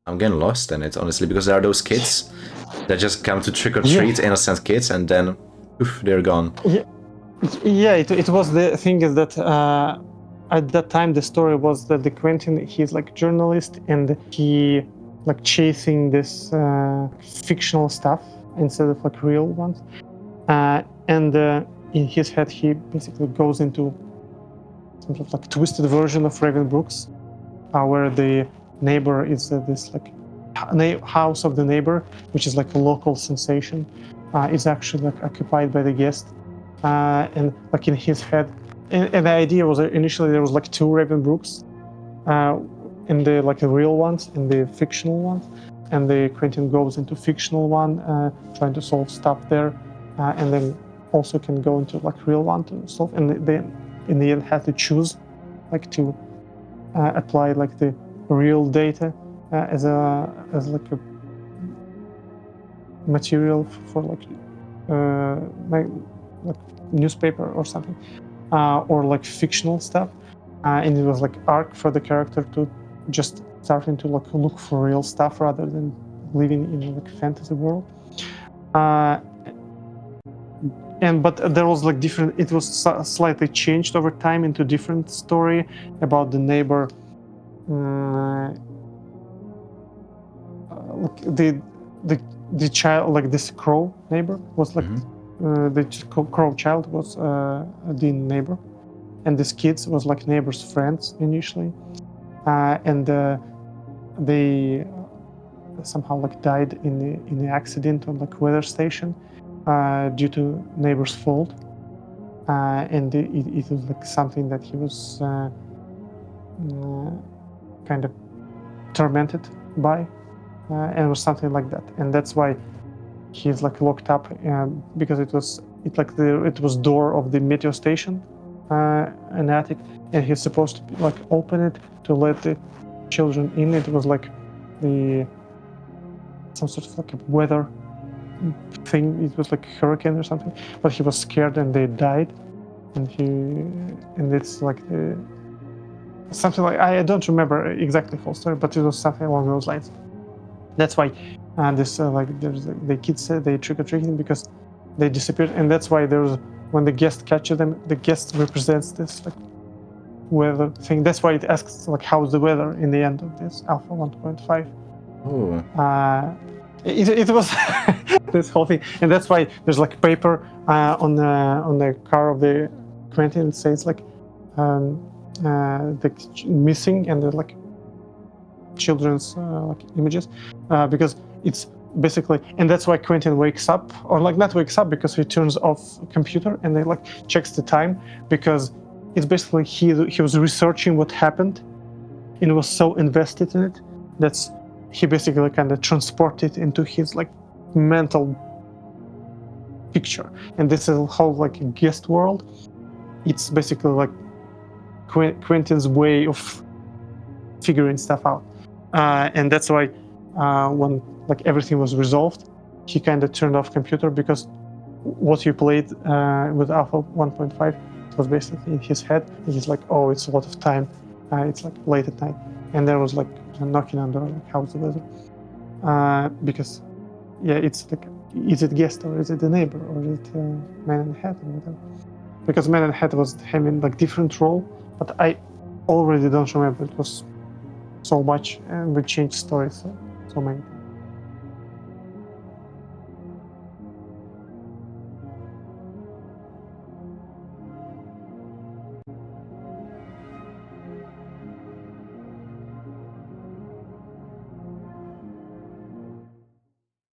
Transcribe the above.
I'm getting lost in it, honestly, because there are those kids that just come to trick or treat, innocent kids, and then oof, they're gone. It was the thing is that at that time the story was that the Quentin, he's like journalist and he like chasing this fictional stuff instead of like real ones, and in his head he basically goes into some sort of like twisted version of Raven Brooks, where the neighbor is this like house of the neighbor, which is like a local sensation, is actually like occupied by the guest, and like in his head, and the idea was initially there was like two Raven Brooks, in the like the real ones and the fictional ones, and the Quentin goes into fictional one, trying to solve stuff there, and then also can go into like real one to solve, and then in the end had to choose like to apply like the real data as like a material for like newspaper or something, or like fictional stuff, and it was like arc for the character to just starting to like look for real stuff rather than living in like fantasy world. But there was like different, it was slightly changed over time into different story about the neighbor, like the child, like this crow neighbor was like the crow child was the neighbor, and this kids was like neighbor's friends initially, and they somehow like died in the accident on like weather station, due to neighbor's fault, and it was like something that he was kind of tormented by, and it was something like that, and that's why he's like locked up, because it was door of the meteo station, an attic, and he's supposed to like open it to let the children in. It was like some sort of like a weather thing. It was like a hurricane or something, but he was scared and they died, and it's like something like, I don't remember exactly the whole story, but it was something along those lines. That's why there's the kids said they trick-or-treating because they disappeared, and that's why there's, when the guest catches them, the guest represents this like weather thing. That's why it asks like how's the weather in the end of this alpha 1.5. It was this whole thing, and that's why there's like paper on the car of the Quentin. It says like the missing, and the like children's like images, because it's basically, and that's why Quentin wakes up, or like not wakes up, because he turns off computer and they like checks the time, because it's basically he was researching what happened and was so invested in it that's he basically kind of transported into his like mental picture. And this is a whole like guest world. It's basically like Quentin's way of figuring stuff out, and that's why when like everything was resolved, he kind of turned off computer, because what you played with Alpha 1.5 was basically in his head. He's like, oh, it's a lot of time, it's like late at night, and there was like knocking on the door, like, how's the weather? Because yeah, it's like, is it guest or is it the neighbor or is it man in the hat or whatever? Because man in the hat was having like different role, but I already don't remember. It was so much, and we changed stories so many times.